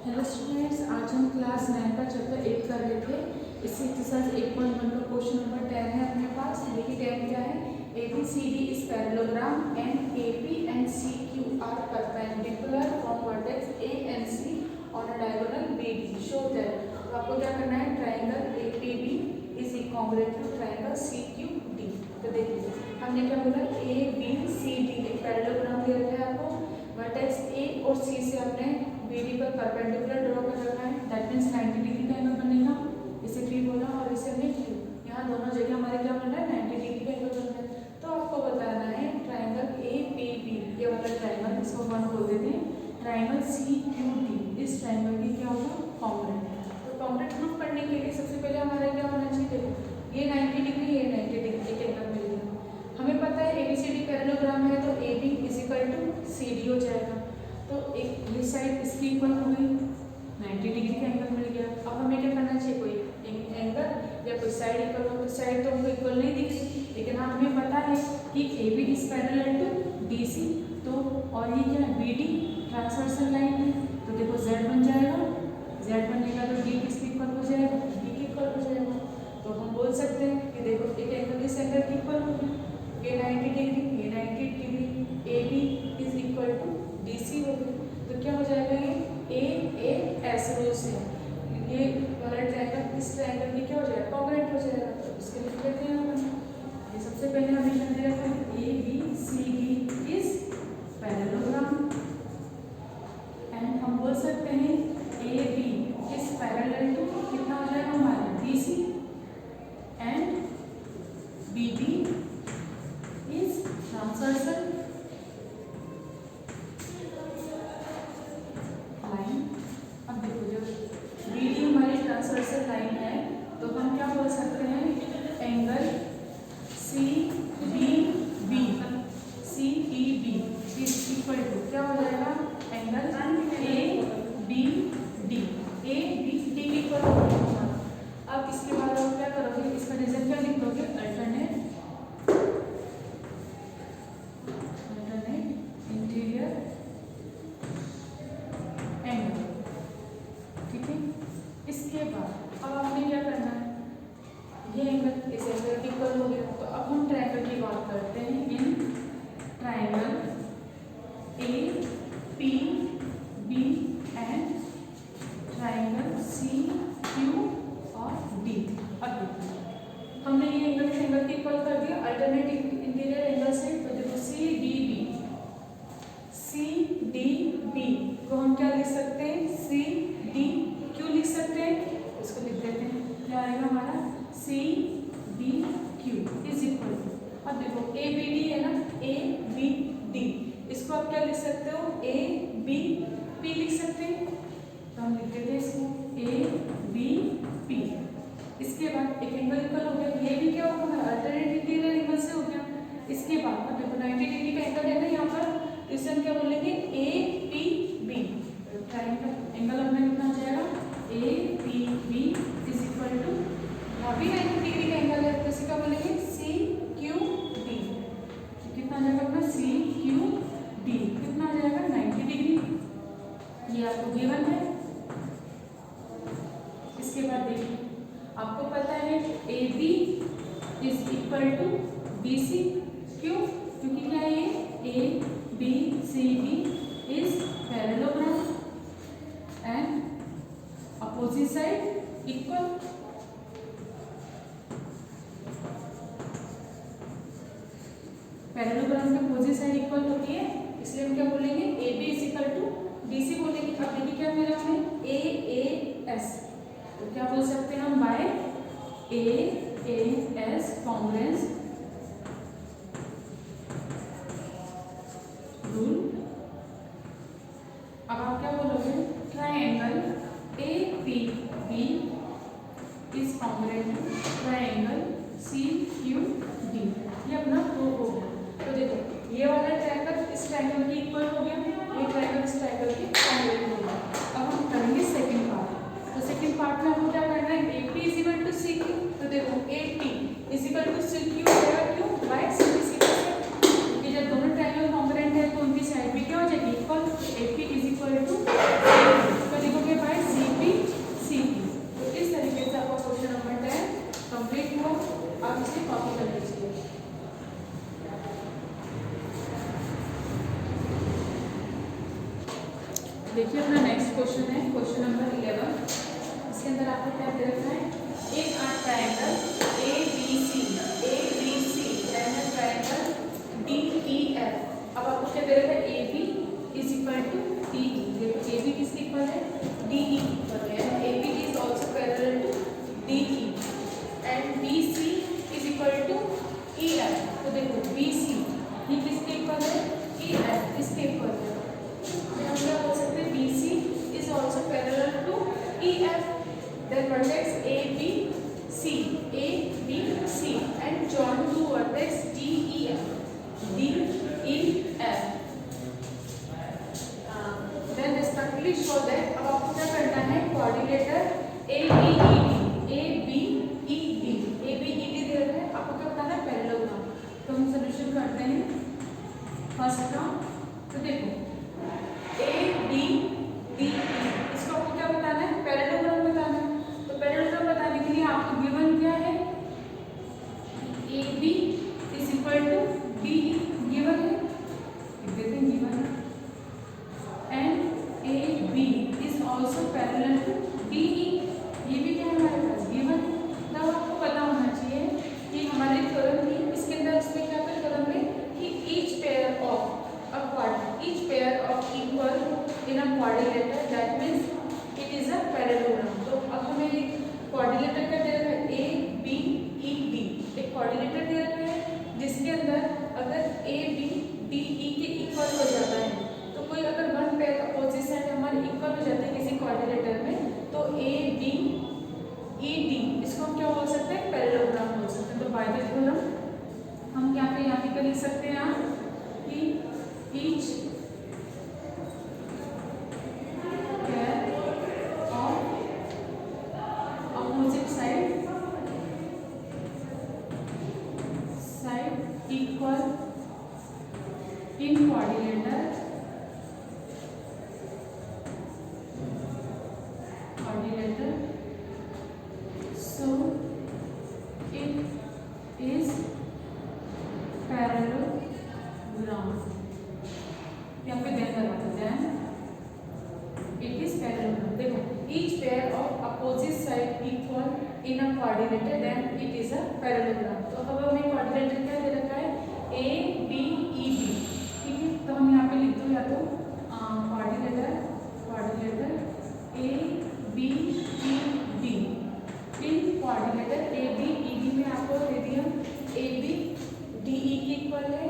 Hello students, आज हम class 9 का चैप्टर 8 कर रहे थे। इससे एक्सरसाइज 1.1 का क्वेश्चन नंबर 10 है अपने पास। देखिए 10 क्या है, ABCD is parallelogram and AP and CQ are perpendicular from vertex A and C on a diagonal BD show that. तो आपको क्या करना है, triangle APB is equilateral to triangle CQD। तो देखिए हमने क्या बोला, ABCD एक पैरेललोग्राम दे रखा है आपको, वर्टेक्स A और C से आपने BD पर परपेंडिकुलर ड्रॉ कर रखा है। दैट मींस 90 डिग्री का एंगल बनेगा। इसे P बोला और इसे हमने Q। यहाँ दोनों जगह हमारे क्या बन रहा है, 90 डिग्री का एंगल बन रहा है। तो आपको बताना है ट्राइंगल APB, ये वाला ट्राइंगल, इसको वन बोल देते हैं। ट्राइंगल CQD, इस ट्राइंगल की क्या होगा, कॉन्ग्रुएंट। तो कॉन्ग्रुएंट प्रूफ करने के लिए सबसे पहले हमारा क्या होना चाहिए, देखो ये 90 डिग्री, ये 90 डिग्री एक एंगल मिलेगा। हमें पता है ABCD पैरेललोग्राम है तो AB इक्वल टू CD हो जाएगा। तो एक ये साइड इसकी इक्वल हो गई, 90 डिग्री का एंगल मिल गया। अब हमें क्या करना चाहिए, कोई एंगल या कोई साइड इक्वल हो। तो साइड तो हमको इक्वल नहीं दिख रही, लेकिन हाँ हमें पता है कि AB is parallel to DC। तो और ये क्या है, BD ट्रांसवर्सल लाइन है। तो देखो Z बन जाएगा, Z बनेगा तो D किसके इक्वल हो जाएगा, D के इक्वल हो जाएगा। तो हम बोल सकते हैं कि देखो एक एंगल इस एंगल के इक्वल हो गया, ये 90 डिग्री, ये 90 degree, AB is equal to DC हो गया। तो क्या हो जाएगा, ये AAS रूल से ये वाला ट्रायंगल इस ट्रायंगल में क्या हो जाएगा, कॉन्ग्रुएंट हो जाएगा। तो इसके लिख लेते हैं अपन। ये सबसे पहले हमें क्या दे रखा है, ABCD इज पैरेललोग्राम एंड हम बोल सकते हैं AB इज पैरेलल टू कितना हो जाएगा हमारा, DC and BD is transversal line. अब देखो जब BD हमारी ट्रांसवर्सल लाइन है तो हम क्या बोल सकते हैं, angle CBB is equal to क्या हो जाएगा, एंगल ABD की इक्वल हो जाएगा। अब इसके बाद आप क्या करोगे, इसका रीजन क्या लिख दोगे, अल्टरनेट इंटीरियर एंगल। ठीक है, इसके बाद अब आपने क्या करना है, ये एंगल इस एंगल के इक्वल हो गया। तो अब हम ट्रायंगल की बात करते हैं। In triangle APB and triangle CQ और D। अब देखिए हमने ये एंगल इस एंगल के इक्वल कर दिया अल्टरनेट इंटीरियर एंगल से। तो देखो CDB को हम क्या लिख सकते हैं, CDQ लिख सकते हैं। इसको लिख देते हैं, क्या आएगा हमारा, CDQ इज इक्वल टू, अब देखो ABD है ना, ABD इसको आप क्या लिख सकते हो, ABP लिख सकते हैं। तो हम लिख देते हैं इसको ABP। इसके बाद एक एंगल इक्वल हो गया, ये भी क्या होगा, अल्टरनेट इंटीरियर एंगल से हो गया। इसके बाद अब देखो 90 डिग्री का एंगल है ना यहाँ पर, इसे हम क्या बोलेंगे, APB। ट्रायंगल एंगल अपना कितना हो जाएगा, APB इज इक्वल टू, अभी 90 डिग्री का एंगल है तो इसे क्या बोलेंगे, CQD। कितना आ जाएगा अपना, CQD कितना आ जाएगा, 90 डिग्री। ये आपको गिवन है। इसके बाद देखिए आपको पता है AB is equal to BC। क्यों, क्योंकि क्या है, ABCD is parallelogram and opposite side equal. Parallelogram की अपोजिट साइड इक्वल होती है, इसलिए हम क्या बोलेंगे, AB is equal to BC बोलेंगे। अब देखिए क्या मेरा है, AAS, तो क्या बोल सकते हैं हम, बाय AAS कॉन्ग्रुएंस रूल। अब आप क्या बोलोगे, triangle APB is congruent to triangle CQD। ये अपना प्रूफ हो गया। तो देखो ये वाला ट्रायंगल इस ट्रायंगल के इक्वल हो गया, ये ट्रायंगल इस ट्रायंगल के कॉन्ग्रुएंट हो गया। अब हम करेंगे सेकंड पार्ट। तो सेकंड पार्ट में हमको क्या करना है, AP is equal to CQ। तो देखो AP is equal to CQ हो जाएगा, क्यों, बाय CQ से, क्योंकि जब दोनों ट्रायंगल कॉन्ग्रुएंट है तो उनकी साइड भी क्या हो जाएगी, equal. AP is equal to, तो देखो क्या देखिए अपना नेक्स्ट क्वेश्चन है क्वेश्चन नंबर 11। इसके अंदर आपको क्या दे रखा है, एक ट्रायंगल ABC ट्रायंगल DEF। अब आपको क्या दे रखा है, AB is equal to DE। देखो AB किसके इक्वल है, DE इक्वल है। AB is also parallel to DE and BC is equal to EF। तो देखो BC ये किसके इक्वल है, EF इसके इक्वल है। हम क्या बोल सकते हैं, BC is also parallel to EF. Then vertex ABC and join to vertex DEF. Then respectively show that अब आपको क्या करना है, कोऑर्डिनेटर ABED दे रखा है, आपको क्या बताना है, पैरेललोग्राम। तो हम सॉल्यूशन करते हैं फर्स्ट टर्म। तो देखो ABDE इसको आपको क्या बताना है, पैरेललोग्राम बताना है। तो पैरेललोग्राम बताने के लिए आपको गिवन क्या है, AB is equal to DE given है, देते हैं गिवन है, and AB is also parallel to DE, ये भी क्या है हमारे पास गिवन है। तब आपको पता होना चाहिए कि हमारे थ्योरम की इसके अंदर इसमें क्या है थ्योरम में कि each pair of equal in a quadrilateral, that means it is a parallelogram। तो अब हमें क्वाड्रिलेटर का दे रखा है ABED, एक क्वाड्रिलेटर दे रखा है जिसके अंदर अगर ABDE के इक्वल हो जाता है, तो कोई अगर वन पेयर अपोजिट साइड हमारे इक्वल हो जाते हैं किसी क्वाड्रिलेटर में, तो ABED इसको हम क्या बोल सकते हैं, पैरेललोग्राम बोल सकते हैं। तो बाय द थ्योरम हम यहाँ पे लिख सकते हैं कि each pair of opposite side equal in quadrilateral so it is parallelogram। यहाँ पे देन लगाते हैं, it is parallelogram। देखो each pair of opposite side equal in a quadrilateral, then it is a parallelogram। तो अब हमें quadrilateral क्या दे रखा है, ABED, ठीक है। तो हम यहाँ पे लिख दो या तो quadrilateral ABED इन quadrilateral ABED में आपको दे दिया ABDE के इक्वल है,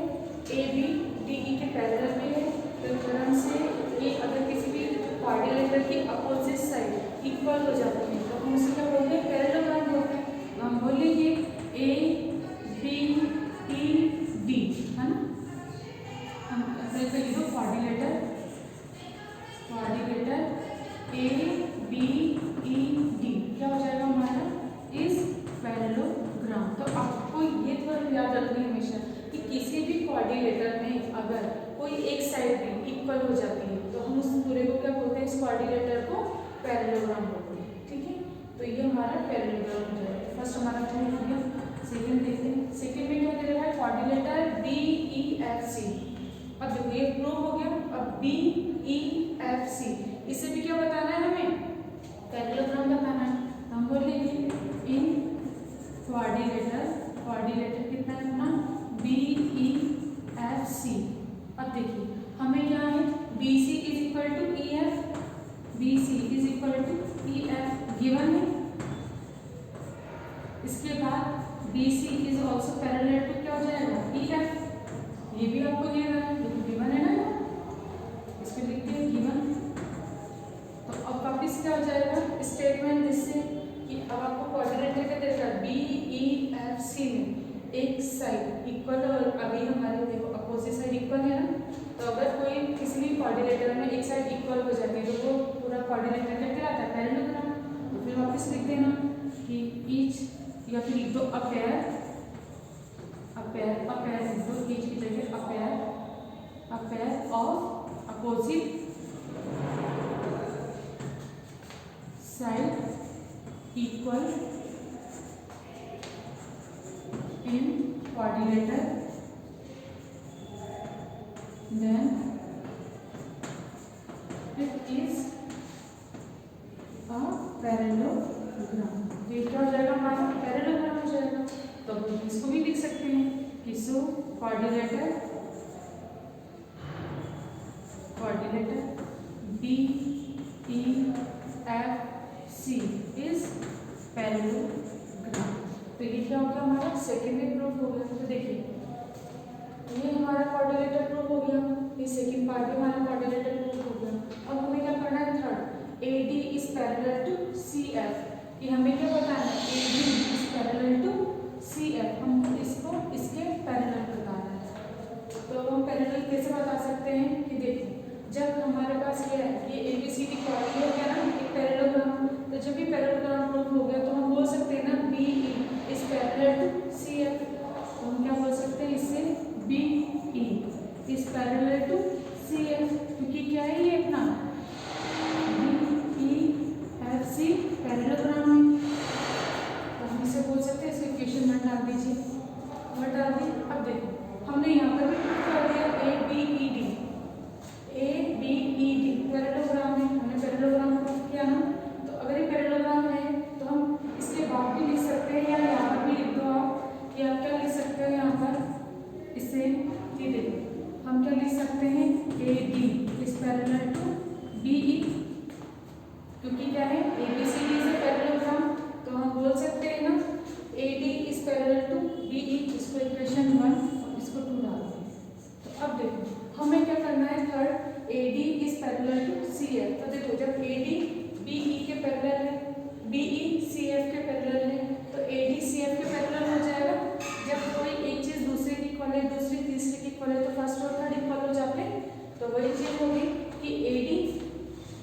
ABDE के पैरेलल में है। तो थ्योरम से कि अगर किसी भी क्वाड्रिलेटर की अपोजिट साइड इक्वल हो जाती है तो हम उसे क्या बोलते हैं, पैरेललोग्राम बोलते हैं। तो हम बोलेंगे ABED, है ना। हम ऐसे लिख दो क्वाड्रिलेटर ABED क्या हो जाएगा हमारा, इस पैरेललोग्राम। तो आपको ये थोड़ा याद रखना हमेशा कि किसी भी क्वाड्रिलेटर में अगर कोई एक साइड भी इक्वल हो जाती है तो हम उस पूरे को क्या बोलते हैं, इस क्वाड्रिलेटर को पैरेललोग्राम बोलते हैं, ठीक है। तो ये हमारा पैरेललोग्राम हो जाएगा। फर्स्ट हमारा प्रूफ हो गया। सेकंड देखते हैं, सेकंड में क्या दे रहा है, क्वाड्रिलेटर DEFC। अब देखो ये प्रूफ हो गया। अब DEFC इससे भी क्या बताना है, हमें पैरेललोग्राम बताना है। हम बोलेंगे इन क्वाड्रिलेटर कितना है अपना DEFC। अब देखिए हमें क्या है, BC is equal to EF given है। इसके बाद BC is also parallel to क्या हो जाएगा, EF, ये भी आपको गिवन है ना, इसको लिखते हैं गिवन। तो अब वापिस क्या हो जाएगा स्टेटमेंट, जिससे कि अब आपको क्वाड्रिलेटर का देखा BEFC में एक साइड इक्वल और अभी हमारे देखो अपोजिट साइड इक्वल है ना। तो अगर कोई किसी भी क्वाड्रिलेटर में एक साइड इक्वल हो जाती है तो वो पूरा क्वाड्रिलेटर क्या कहलाता है, पैरेललोग्राम। तो फिर वापस लिख देना कि ईच, या फिर लिख दो अपेयर लिख दो, ईच की जगह appear of opposite side equal in quadrilateral, then it is a parallelogram. ये क्या हो जाएगा हमारा पैरेललोग्राम हो जाएगा। तो हम इसको भी लिख सकते हैं कि so quadrilateral B E F C is parallelogram. तो ये क्या हो गया हमारा सेकेंड प्रूफ हो गया। तो देखिए ये हमारा क्वाड्रिलेटर प्रूफ हो गया, ये सेकेंड पार्ट भी हमारा क्वाड्रिलेटर प्रूफ हो गया। अब हमें क्या करना है third, AD is parallel to CF। ये हमें क्या बताना है, AD is parallel to CF, हमको इसको इसके पैरेलल बताना है। तो हम पैरेलल कैसे बता सकते हैं कि देखिए जब हमारे पास ये ABCD क्वाड्रिलेटर हो गया ना एक पैरेललोग्राम, तो जब भी पैरेललोग्राम प्रूफ हो गया तो हम बोल सकते हैं ना BE is parallel to CF। तो हम क्या बोल सकते हैं इससे BE is parallel to CF, क्योंकि क्या है ये अपना BEFC पैरेललोग्राम है। तो हम इसे बोल सकते हैं, इसके इक्वेशन में डाल दीजिए, और डाल दी। अब देखो हमने यहाँ पर भी प्रूफ कर दिया ABED पैरेललोग्राम है, हमने पैरेललोग्राम प्रूफ किया ना। तो अगर ये पैरेललोग्राम है तो हम इसके बाद भी लिख सकते हैं, या यहाँ पर भी लिख दो आप कि आप क्या लिख सकते हो यहाँ पर इसे, ये देखो हम क्या लिख सकते हैं AD is parallel to BE, क्योंकि क्या है ABCD से पैरेललोग्राम, तो हम बोल सकते हैं ना AD is parallel to BE। इसको इक्वेशन 1 और इसको 2 डालते हैं। तो अब देखो हमें क्या करना है third, AD is parallel to CF। तो देखो जब AD BE के पैरेलल है, BE CF के पैरेलल है, तो AD CF के पैरेलल हो जाएगा। जब कोई एक चीज दूसरे की इक्वल है, दूसरी तीसरे की इक्वल है, तो फर्स्ट और थर्ड इक्वल हो जाते हैं। तो वही चीज होगी कि AD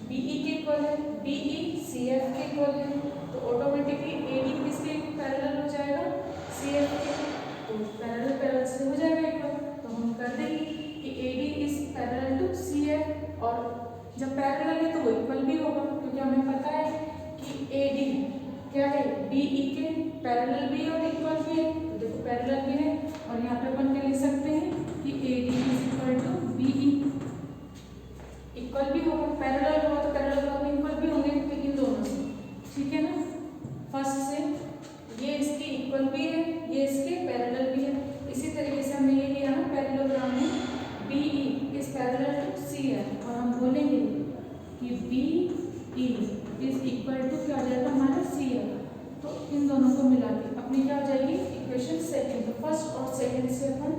BE के इक्वल है, BE CF के इक्वल है, तो ऑटोमेटिकली AD किसके पैरेलल हो जाएगा, CF के। तो पैरेलल पैरेलल से हो जाएगा इक्वल, तो हम कर देंगे कि AD is parallel to CF, और जब पैरेलल है तो वो इक्वल भी होगा, क्योंकि हमें पता है कि AD क्या है BE के पैरेलल भी और इक्वल भी है। तो देखो पैरेलल भी है, और यहाँ पे अपन क्या लिख सकते हैं कि AD is equal to BE, equal भी होगा, पैरेलल होगा तो पैरेलल इक्वल भी होंगे, लेकिन दोनों से, ठीक है ना। फर्स्ट से ये इसके इक्वल भी है, ये इसके पैरेलल भी है। इसी तरीके से हमने ये लिया ना पैरेललोग्राम में BE is parallel to CF, और हम बोलेंगे कि BE इज इक्वल टू क्या हो जाएगा हमारा CF। तो इन दोनों को मिला के अपनी क्या हो जाएगी इक्वेशन सेकेंड। तो फर्स्ट और सेकेंड से अपन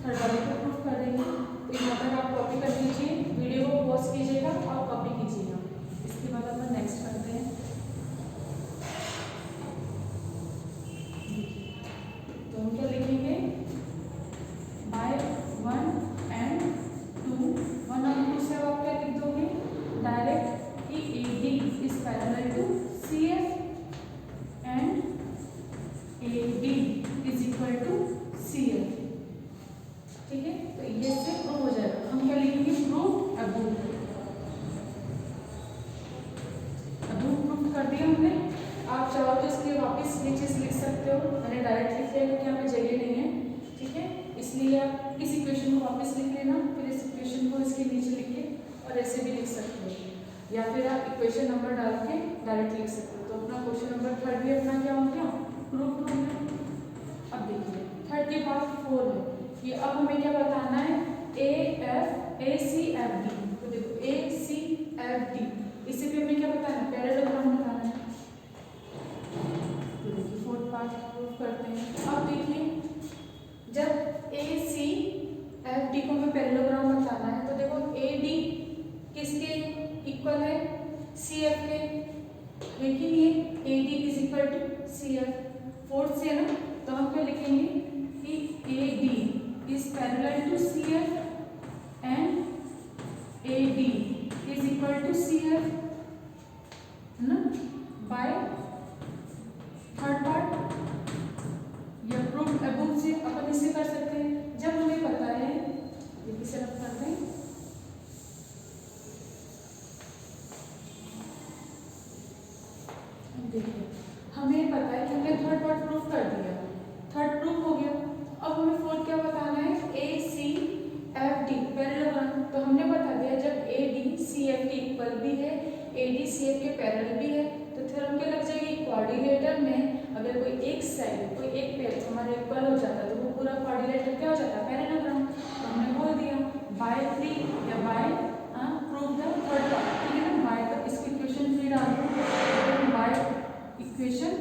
थर्ड वाले को प्रूफ कर देंगे। तो यहाँ पर आप कॉपी कर लीजिए, वीडियो को पॉज कीजिएगा और कॉपी कीजिएगा। इसके बाद अपन नेक्स्ट करते हैं। तो हम क्या लिखेंगे बाय 1 and 2, 1 और 2 से आप क्या लिख दोगे डायरेक्ट कि AD is parallel to CF and AD is equal to CF, ठीक है। तो ये से प्रूव हो जाएगा। हम क्या लिखेंगे प्रूफ अबूव प्रूफ कर दिया हमने। आप चाहो तो इसके वापस ये चीज लिख सकते हो, मैंने डायरेक्ट लिख लिया क्योंकि हमें जगह नहीं है, ठीक है। इसलिए आप इस इक्वेशन को वापस लिख लेना, फिर इस इक्वेशन को इसके नीचे लिख के और ऐसे भी लिख सकते हो, या फिर आप इक्वेशन नंबर डाल के डायरेक्ट लिख सकते हो। तो अपना क्वेश्चन नंबर थर्ड भी अपना क्या हो गया प्रूफ हो गया। अब देखिए थर्ड के बाद 4 है, ये अब हमें क्या बताना है ACFD। तो देखो ACFD, इसे भी हमें क्या बताना है पैरेललोग्राम बताना है। तो देखिए फोर्थ पार्ट प्रूफ करते हैं। अब देखिए जब ACFD को हमें पैरेललोग्राम बताना है, तो देखो AD किसके इक्वल है CF के, लेकिन ये AD is equal to CF fourth से ना। तो हम क्या लिखेंगे कि AD is parallel to CF and AD is equal to CF, है ना, बाय थर्ड पार्ट या प्रूफ अबूव से अपन इसे कर सकते हैं। जब हमें पता है ये किसे रख करते हैं, देखिए हमें पता है कि हमने थर्ड पार्ट प्रूफ कर दिया, थर्ड प्रूफ हो गया। अब हमें फोर्थ क्या बताना है ACFD पैरेललोग्राम। तो हमने बता दिया जब AD CF के इक्वल ADCF के पैरेलल भी है। तो थ्योरम क्या लग जाएगी, क्वाड्रिलेटर में अगर कोई एक साइड कोई एक पेयर हमारे इक्वल हो जाता है तो वो पूरा क्वाड्रिलेटर क्या हो जाता है, पैरेललोग्राम। तो हमने बोल दिया बाय 3 या by prove the third part, ठीक है ना। बाय का इसकी इक्वेशन 3 डाल दो, बाय इक्वेशन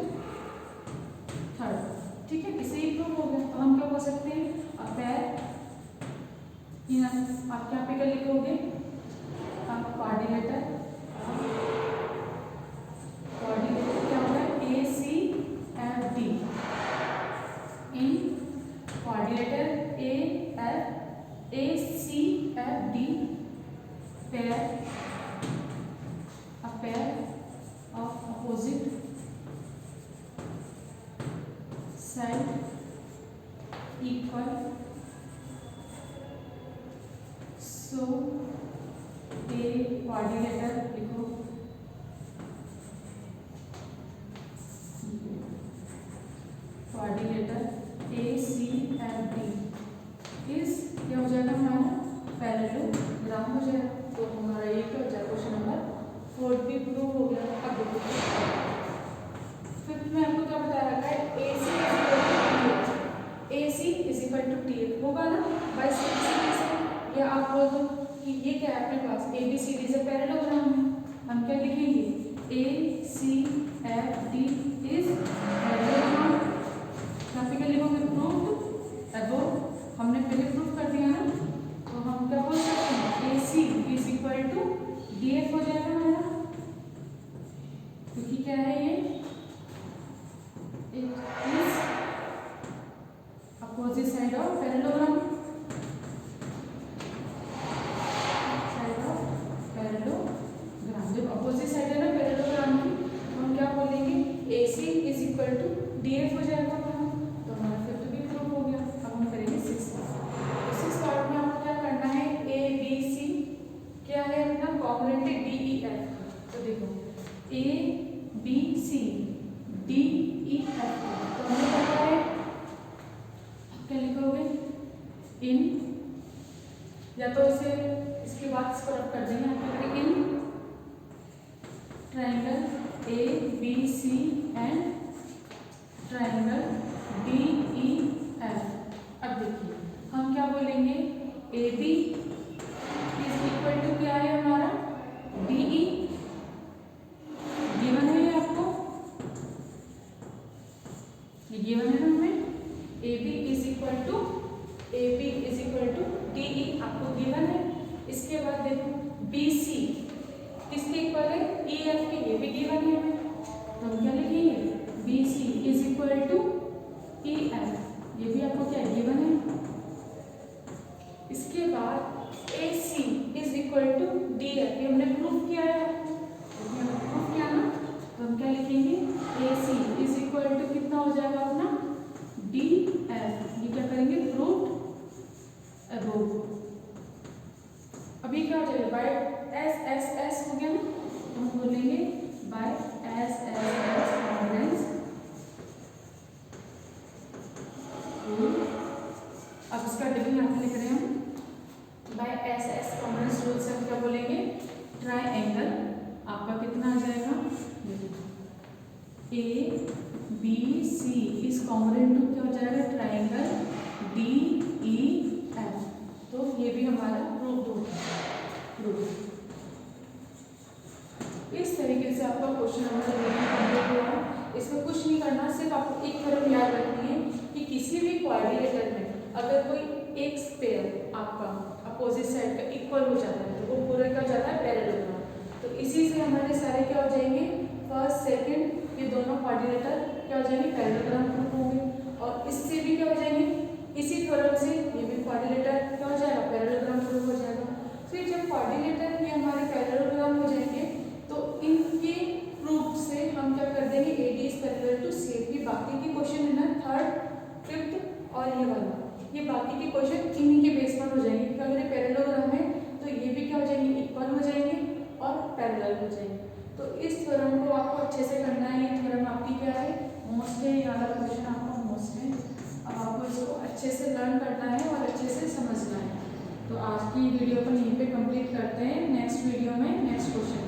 थर्ड, ठीक है, इसे ही प्रूव हो गया। तो हम क्या बोल सकते हैं, अ पेयर आप क्या पे कर लिखोगे, आप क्वाड्रिलेटर क्या होगा ACFD in quadrilateral ACFD pair a pair of opposite side equal so A quadrilateral लिखो, क्वाड्रिलेटर ACFD इस क्या हो जाएगा हमारा पैरेललोग्राम हो जाएगा। तो हमारा ये क्या हो जाएगा, क्वेश्चन नंबर 4 भी प्रूव हो गया। अब देखो फिफ्थ में आपको क्या बता रखा है, AC is equal to TF होगा ना, बाय सिंपलिसिटी से। या आप बोल दो कि ये क्या है अपने पास ABCD से पैरेललोग्राम है, हम क्या लिखेंगे ACFD इज पैरेललोग्राम। क्या लिखोगे, प्रूव्ड अबव, हमने पहले प्रूव कर दिया ना। तो हम क्या बोल सकते हैं, AC is equal to DF हो जाएगा हमारा, क्योंकि क्या है ये is opposite side of parallelogram, जब अपोजिट साइड है ना पैरेललोग्राम की, तो हम क्या बोलेंगे AC is equal to DF हो जाएगा हमारा। तो हमारा फिफ्थ भी प्रूव हो गया। अब हम करेंगे सिक्स पार्ट में आपको क्या करना है, ABC क्या है अपना कॉम्प्लीमेंट्री DEF। तो देखो ABC DEF, तो हमें पता है क्या लिखोगे इन, या तो इसे इसके बाद इसको रब कर देंगे, आप क्या in triangle ABC and triangle DEF। अब देखिए हम क्या बोलेंगे, AB इज इक्वल टू क्या है हमारा DE, गिवन है ये आपको, ये गिवन है ना हमें, AB is equal to DE आपको गिवन है। इसके बाद देखो BC किसके इक्वल है, EF के, ये भी गिवन है हमें। तो हम क्या लिखेंगे, BC is equal to EF, ये भी आपको क्या गिवन है। इसके बाद AC is equal to DF, ये हमने प्रूफ किया है, प्रूफ किया ना। तो हम क्या लिखेंगे, AC इज इक्वल टू कितना हो जाएगा अपना DF, ये क्या करेंगे, प्रूफ अबव। अभी क्या हो जाएगा, बाय SSS हो गया ना, तो हम बोलेंगे बाय SSS कॉन्ग्रुएंस रूल। अब इसका डिवीजन यहाँ लिख रहे हैं हम, बाय SS कॉन्ग्रुएंस रूल से हम क्या बोलेंगे, ट्रायंगल आपका कितना आ जाएगा, ABC इज कॉन्ग्रुएंट टू क्या हो जाएगा, ट्रायंगल DEF। तो ये भी हमारा प्रूफ हो गया। इस तरीके से आपका क्वेश्चन नंबर 11 कंप्लीट हुआ। इसमें कुछ नहीं करना, सिर्फ आपको एक थ्योरम याद रखनी है कि किसी भी क्वाड्रिलेटर में अगर कोई एक पेयर आपका अपोजिट साइड का इक्वल हो जाता है तो वो पूरा क्या हो जाता है, पैरेललोग्राम। तो इसी से हमारे सारे क्या हो जाएंगे, फर्स्ट सेकंड ये दोनों क्वाड्रिलेटर क्या हो जाएंगे, पैरेललोग्राम प्रूफ होंगे। और इससे भी क्या हो जाएंगे, इसी थ्योरम से ये भी क्वाड्रिलेटर क्या हो जाएगा, पैरेललोग्राम प्रूफ हो जाएगा। फिर जब क्वाड्रिलेटर ये हमारे पैरेललोग्राम हो जाएंगे तो इनके प्रूफ से हम क्या कर देंगे, AD is parallel to CFD। बाकी के क्वेश्चन है ना थर्ड, फिफ्थ और ये वाला, ये बाकी के क्वेश्चन इन्हीं के बेस पर हो जाएंगे, क्योंकि अगर ये पैरेललोग्राम है तो ये भी क्या हो जाएंगे, इक्वल हो जाएंगे और पैरेलल हो जाएंगे। तो इस थ्योरम को आपको अच्छे से करना है। ये थ्योरम आपकी क्या है, मोस्ट है, ये वाला क्वेश्चन आपका मोस्ट है। अब आपको इसको अच्छे से लर्न करना है और अच्छे से समझना है। तो आज की वीडियो को यहीं पे कंप्लीट करते हैं, नेक्स्ट वीडियो में नेक्स्ट क्वेश्चन